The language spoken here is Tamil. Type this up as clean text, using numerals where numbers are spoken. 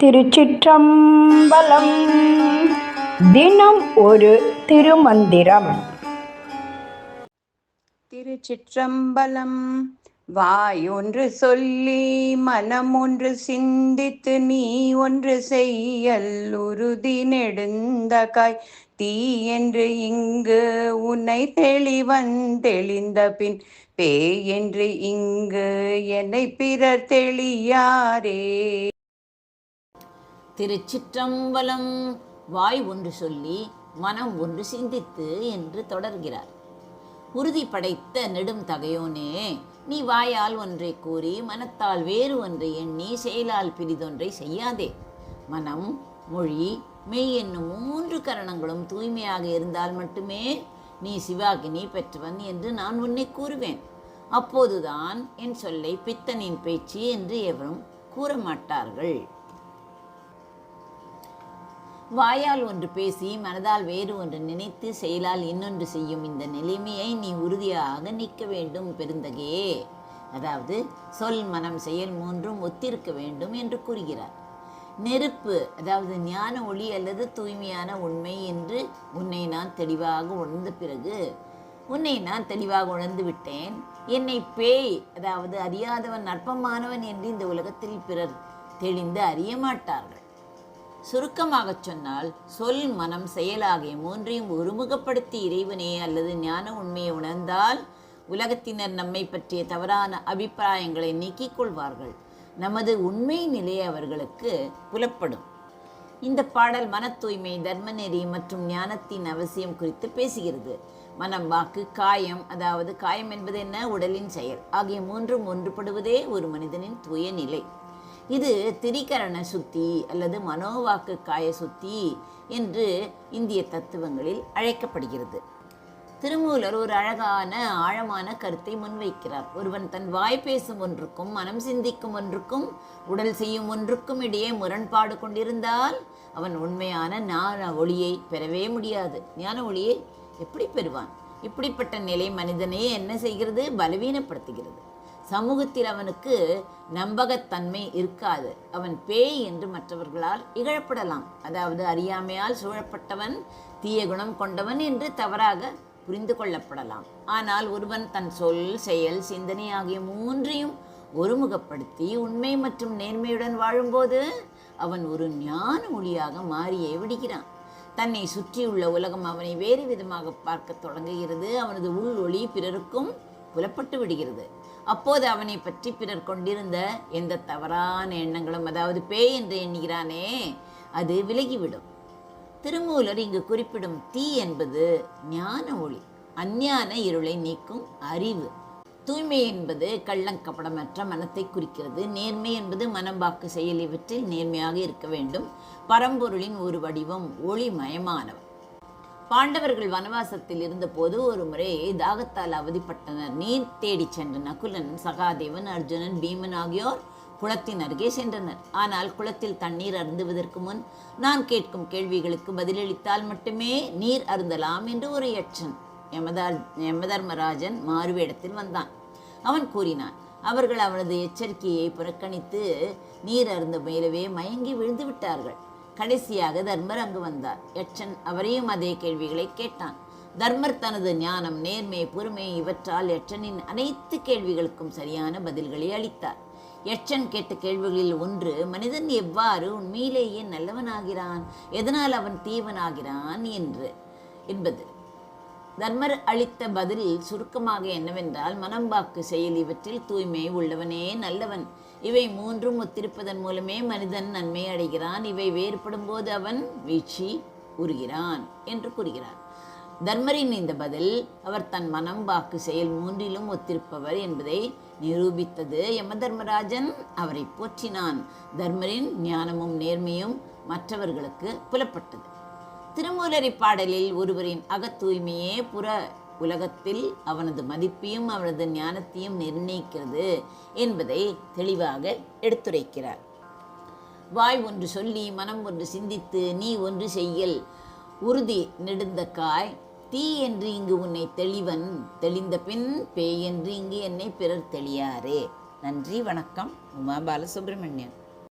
திருச்சிற்றம்பலம். தினம் ஒரு திருமந்திரம். திருச்சிற்றம்பலம். வாய் ஒன்று சொல்லி மனம் ஒன்று சிந்தித்து நீ ஒன்று செய்யல் உறுதி நெடுந்தகாய் தீ என்று இங்கு உன்னை தெளிவன் தெளிந்த பின் பேய் என்று இங்கு என்னை பிறர் தெளியாரே. திருச்சிற்றம்பலம். வாய் ஒன்று சொல்லி மனம் ஒன்று சிந்தித்து என்று தொடர்கிறார். உறுதி படைத்த நெடும் தகையோனே, நீ வாயால் ஒன்றை கூறி மனத்தால் வேறு ஒன்றை எண்ணி செயலால் பிரிதொன்றை செய்யாதே. மனம், மொழி, மெய் என்னும் 3 கரணங்களும் தூய்மையாக இருந்தால் மட்டுமே நீ சிவாகினி பெற்றவன் என்று நான் உன்னை கூறுவேன். அப்போதுதான் என் சொல்லை பித்தனின் பேச்சு என்று எவரும் கூற மாட்டார்கள். வாயால் ஒன்று பேசி மனதால் வேறு ஒன்று நினைத்து செயலால் இன்னொன்று செய்யும் இந்த நிலைமையை நீ உறுதியாக நீக்க வேண்டும் பெருந்தகையே. அதாவது சொல், மனம், செயல் 3ம் ஒத்திருக்க வேண்டும் என்று கூறுகிறார். நெருப்பு, அதாவது ஞான ஒளி அல்லது தூய்மையான உண்மை என்று உன்னை நான் தெளிவாக உணர்ந்து விட்டேன். என்னை பேய், அதாவது அறியாதவன், அற்பமானவன் என்று இந்த உலகத்தில் பிறர் தெளிந்து அறிய மாட்டார்கள். சுருக்கமாக சொன்னால், சொல், மனம், செயல் ஆகிய 3ஐயும் ஒருமுகப்படுத்தி இறைவனே அல்லது ஞான உண்மையை உணர்ந்தால் உலகத்தினர் நம்மை பற்றிய தவறான அபிப்பிராயங்களை நீக்கிக் கொள்வார்கள். நமது உண்மை நிலை அவர்களுக்கு புலப்படும். இந்த பாடல் மன தூய்மை, தர்மநெறி மற்றும் ஞானத்தின் அவசியம் குறித்து பேசுகிறது. மனம், வாக்கு, காயம், அதாவது காயம் என்பது என்ன, உடலின் செயல் ஆகிய 3ம் ஒன்றுபடுவதே ஒரு மனிதனின் தூய நிலை. இது திரிகரண சுத்தி அல்லது மனோவாக்கு காய சுத்தி என்று இந்திய தத்துவங்களில் அழைக்கப்படுகிறது. திருமூலர் ஒரு அழகான ஆழமான கருத்தை முன்வைக்கிறார். ஒருவன் தன் வாய் பேசும் ஒன்றுக்கும் மனம் சிந்திக்கும் ஒன்றுக்கும் உடல் செய்யும் ஒன்றுக்கும் இடையே முரண்பாடு கொண்டிருந்தால் அவன் உண்மையான ஞான ஒளியை பெறவே முடியாது. ஞான ஒளியை எப்படி பெறுவான்? இப்படிப்பட்ட நிலை மனிதனையே என்ன செய்கிறது? பலவீனப்படுத்துகிறது. சமூகத்தில் அவனுக்கு நம்பகத்தன்மை இருக்காது. அவன் பேய் என்று மற்றவர்களால் இகழப்படலாம். அதாவது அறியாமையால் சூழப்பட்டவன், தீய குணம் கொண்டவன் என்று தவறாக புரிந்து கொள்ளப்படலாம். ஆனால் ஒருவன் தன் சொல், செயல், சிந்தனை ஆகிய 3ஐயும் ஒருமுகப்படுத்தி உண்மை மற்றும் நேர்மையுடன் வாழும்போது அவன் ஒரு ஞான ஒளியாக மாறியே விடுகிறான். தன்னை சுற்றியுள்ள உலகம் அவனை வேறு விதமாக பார்க்க தொடங்குகிறது. அவனது உள் ஒளி பிறருக்கும் புலப்பட்டு விடுகிறது. அப்போது அவனை பற்றி பிறர் கொண்டிருந்த எந்த தவறான எண்ணங்களும், அதாவது பேய் என்று எண்ணுகிறானே, அது விலகிவிடும். திருமூலர் இங்கு குறிப்பிடும் தீ என்பது ஞான ஒளி, அஞ்ஞான இருளை நீக்கும் அறிவு. தூய்மை என்பது கள்ளங்கப்படமற்ற மனத்தை குறிக்கிறது. நேர்மை என்பது மனம், வாக்கு, செயல் இவற்றில் நேர்மையாக இருக்க வேண்டும். பரம்பொருளின் ஒரு வடிவம் ஒளிமயமானவர். பாண்டவர்கள் வனவாசத்தில் இருந்தபோது ஒரு முறை தாகத்தால் அவதிப்பட்டனர். நீர் தேடி சென்ற நகுலன், சகாதேவன், அர்ஜுனன், பீமன் ஆகியோர் குளத்தின் அருகே சென்றனர். ஆனால் குளத்தில் தண்ணீர் அருந்துவதற்கு முன் நான் கேட்கும் கேள்விகளுக்கு பதிலளித்தால் மட்டுமே நீர் அருந்தலாம் என்று ஒரு யட்சன், யமதர்மராஜன் மாறுவேடத்தில் வந்தான். அவன் கூறினான். அவர்கள் அவனது எச்சரிக்கையை புறக்கணித்து நீர் அருந்த முயலவே மயங்கி விழுந்து விட்டார்கள். கடைசியாக தர்மர் அங்கு வந்தார். யட்சன் அவரையும் அதே கேள்விகளை கேட்டான். தர்மர் தனது ஞானம், நேர்மை, பொறுமை இவற்றால் யட்சனின் அனைத்து கேள்விகளுக்கும் சரியான பதில்களை அளித்தார். யட்சன் கேட்ட கேள்விகளில் ஒன்று, மனிதன் எவ்வாறு உண்மையிலேயே நல்லவனாகிறான், எதனால் அவன் தீவனாகிறான் என்பது. தர்மர் அளித்த பதில் சுருக்கமாக என்னவென்றால், மனம், வாக்கு, செயல் இவற்றில் தூய்மை உள்ளவனே நல்லவன். இவை 3ம் ஒத்திருப்பதன் மூலமே மனிதன் நன்மை அடைகிறான். இவை வேறுபடும் போது அவன் வீழ்ச்சி உறுகிறான் என்று கூறுகிறார். தர்மரின் இந்த பதில் அவர் தன் மனம், வாக்கு, செயல் 3லும் ஒத்திருப்பவர் என்பதை நிரூபித்தது. யமதர்மராஜன் அவரை போற்றினான். தர்மரின் ஞானமும் நேர்மையும் மற்றவர்களுக்கு புலப்பட்டது. திருமூலரி பாடலில் ஒருவரின் அகத்தூய்மையே புற உலகத்தில் அவனது மதிப்பையும் அவனது ஞானத்தையும் நிர்ணயிக்கிறது என்பதை தெளிவாக எடுத்துரைக்கிறார். வாய் ஒன்று சொல்லி மனம் ஒன்று சிந்தித்து நீ ஒன்று செய்யல் உறுதி நெடுந்தகாய் தீ என்று இங்கு உன்னை தெளிவன் தெளிந்த பின் பேய் என்று இங்கு என்னை பிறர் தெளியாரே. நன்றி, வணக்கம். உமா பாலசுப்ரமணியன்.